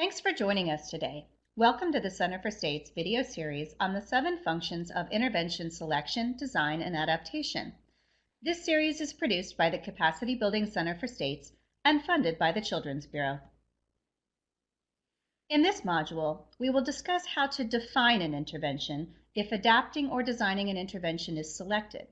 Thanks for joining us today. Welcome to the Center for States video series on the 7 functions of intervention selection, design, and adaptation. This series is produced by the Capacity Building Center for States and funded by the Children's Bureau. In this module, we will discuss how to define an intervention if adapting or designing an intervention is selected.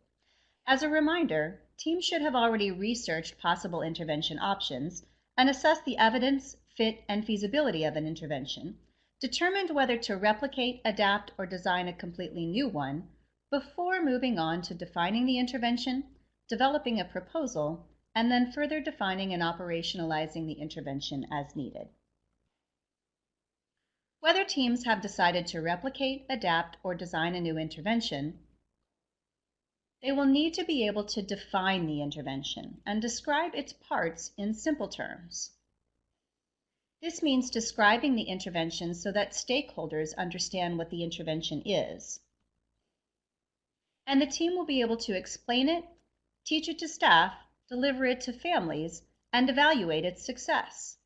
As a reminder, teams should have already researched possible intervention options and assessed the evidence, fit, and feasibility of an intervention, determined whether to replicate, adapt, or design a completely new one before moving on to defining the intervention, developing a proposal, and then further defining and operationalizing the intervention as needed. Whether teams have decided to replicate, adapt, or design a new intervention, they will need to be able to define the intervention and describe its parts in simple terms. This means describing the intervention so that stakeholders understand what the intervention is. And the team will be able to explain it, teach it to staff, deliver it to families, and evaluate its success.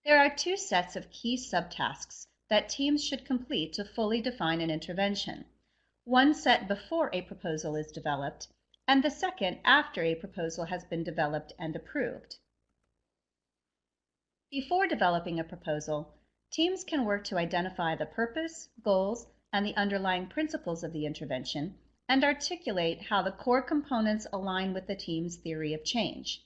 There are 2 sets of key subtasks that teams should complete to fully define an intervention. One set before a proposal is developed, and the second after a proposal has been developed and approved. Before developing a proposal, teams can work to identify the purpose, goals, and the underlying principles of the intervention and articulate how the core components align with the team's theory of change.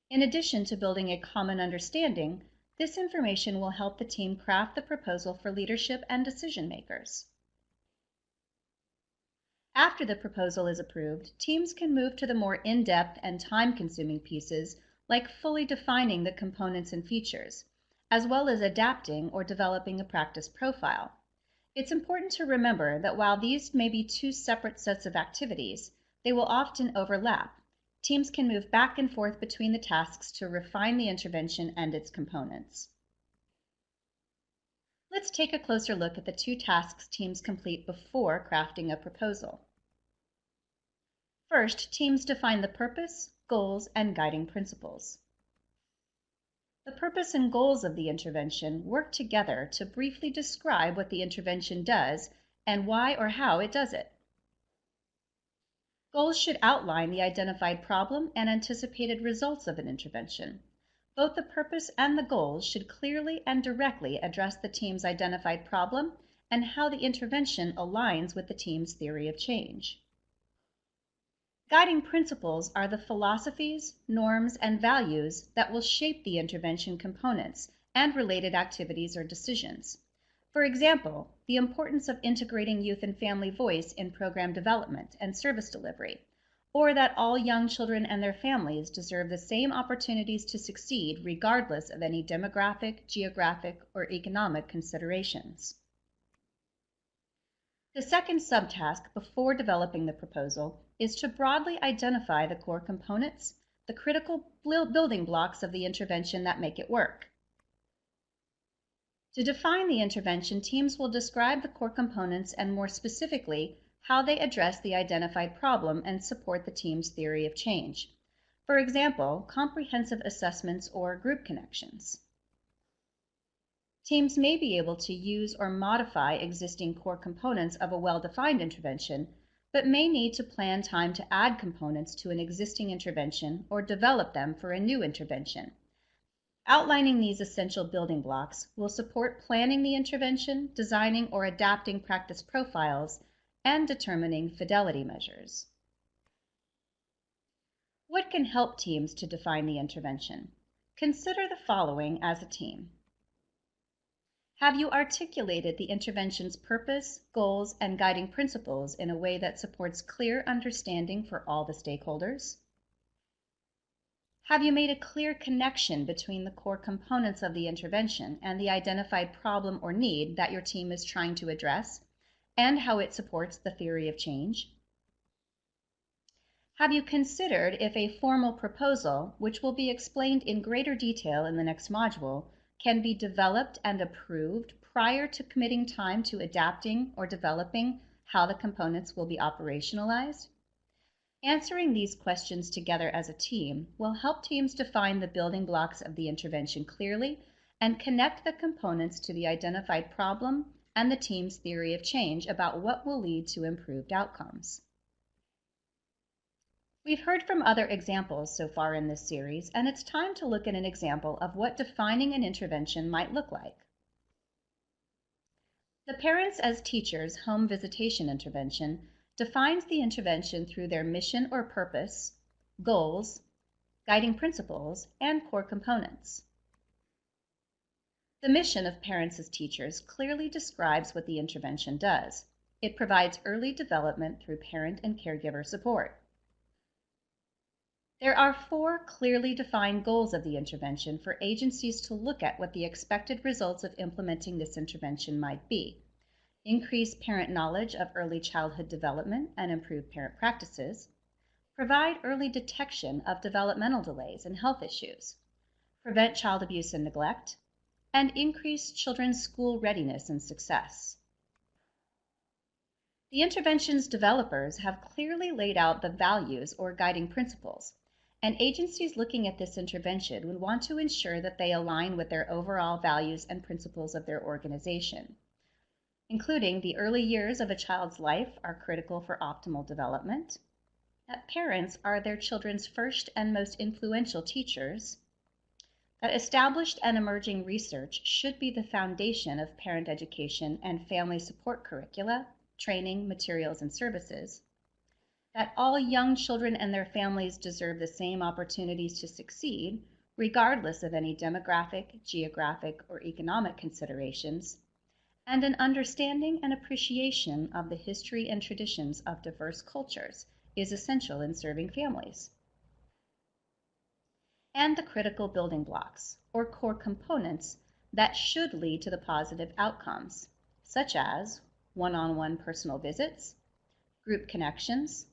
In addition to building a common understanding, this information will help the team craft the proposal for leadership and decision makers. After the proposal is approved, teams can move to the more in-depth and time-consuming pieces like fully defining the components and features, as well as adapting or developing a practice profile. It's important to remember that while these may be 2 separate sets of activities, they will often overlap. Teams can move back and forth between the tasks to refine the intervention and its components. Let's take a closer look at the 2 tasks teams complete before crafting a proposal. First, teams define the purpose, goals, and guiding principles. The purpose and goals of the intervention work together to briefly describe what the intervention does and why or how it does it. Goals should outline the identified problem and anticipated results of an intervention. Both the purpose and the goals should clearly and directly address the team's identified problem and how the intervention aligns with the team's theory of change. Guiding principles are the philosophies, norms, and values that will shape the intervention components and related activities or decisions. For example, the importance of integrating youth and family voice in program development and service delivery, or that all young children and their families deserve the same opportunities to succeed regardless of any demographic, geographic, or economic considerations. The second subtask before developing the proposal is to broadly identify the core components, the critical building blocks of the intervention that make it work. To define the intervention, teams will describe the core components and more specifically, how they address the identified problem and support the team's theory of change. For example, comprehensive assessments or group connections. Teams may be able to use or modify existing core components of a well-defined intervention, but may need to plan time to add components to an existing intervention or develop them for a new intervention. Outlining these essential building blocks will support planning the intervention, designing or adapting practice profiles, and determining fidelity measures. What can help teams to define the intervention? Consider the following as a team. Have you articulated the intervention's purpose, goals, and guiding principles in a way that supports clear understanding for all the stakeholders? Have you made a clear connection between the core components of the intervention and the identified problem or need that your team is trying to address, and how it supports the theory of change? Have you considered if a formal proposal, which will be explained in greater detail in the next module, can be developed and approved prior to committing time to adapting or developing how the components will be operationalized? Answering these questions together as a team will help teams define the building blocks of the intervention clearly and connect the components to the identified problem and the team's theory of change about what will lead to improved outcomes. We've heard from other examples so far in this series, and it's time to look at an example of what defining an intervention might look like. The Parents as Teachers home visitation intervention defines the intervention through their mission or purpose, goals, guiding principles, and core components. The mission of Parents as Teachers clearly describes what the intervention does. It provides early development through parent and caregiver support. There are 4 clearly defined goals of the intervention for agencies to look at what the expected results of implementing this intervention might be. Increase parent knowledge of early childhood development and improve parent practices, provide early detection of developmental delays and health issues, prevent child abuse and neglect, and increase children's school readiness and success. The intervention's developers have clearly laid out the values or guiding principles, and agencies looking at this intervention would want to ensure that they align with their overall values and principles of their organization, including the early years of a child's life are critical for optimal development, that parents are their children's first and most influential teachers, that established and emerging research should be the foundation of parent education and family support curricula, training, materials, and services, that all young children and their families deserve the same opportunities to succeed, regardless of any demographic, geographic, or economic considerations, and an understanding and appreciation of the history and traditions of diverse cultures is essential in serving families. And the critical building blocks, or core components, that should lead to the positive outcomes, such as one-on-one personal visits, group connections,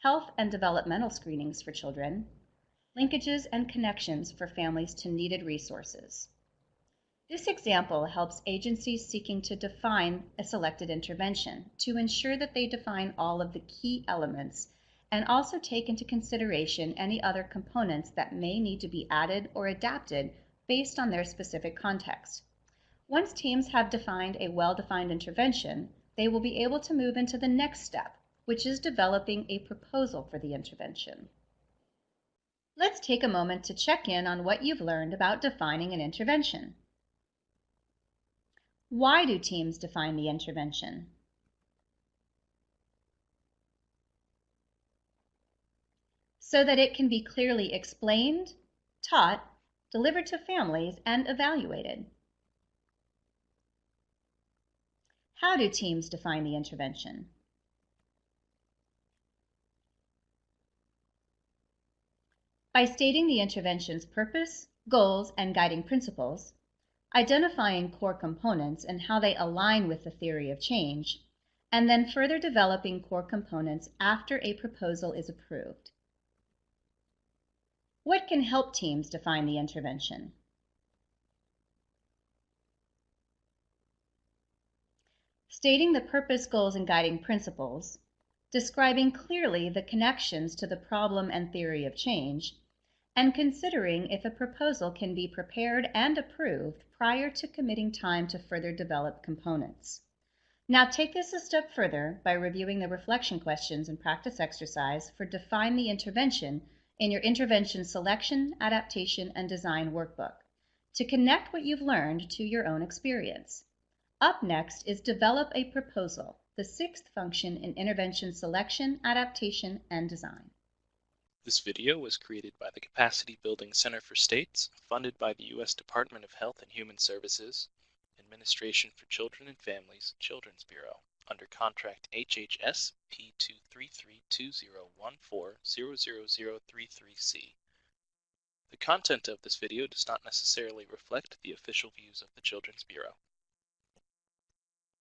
health and developmental screenings for children, linkages and connections for families to needed resources. This example helps agencies seeking to define a selected intervention to ensure that they define all of the key elements and also take into consideration any other components that may need to be added or adapted based on their specific context. Once teams have defined a well-defined intervention, they will be able to move into the next step, which is developing a proposal for the intervention. Let's take a moment to check in on what you've learned about defining an intervention. Why do teams define the intervention? So that it can be clearly explained, taught, delivered to families, and evaluated. How do teams define the intervention? By stating the intervention's purpose, goals, and guiding principles, identifying core components and how they align with the theory of change, and then further developing core components after a proposal is approved. What can help teams define the intervention? Stating the purpose, goals, and guiding principles, describing clearly the connections to the problem and theory of change, and considering if a proposal can be prepared and approved prior to committing time to further develop components. Now take this a step further by reviewing the reflection questions and practice exercise for Define the Intervention in your Intervention Selection, Adaptation, and Design workbook to connect what you've learned to your own experience. Up next is Develop a Proposal, the 6th function in Intervention Selection, Adaptation, and Design. This video was created by the Capacity Building Center for States, funded by the U.S. Department of Health and Human Services, Administration for Children and Families, Children's Bureau, under contract HHS P2332014000033C. The content of this video does not necessarily reflect the official views of the Children's Bureau.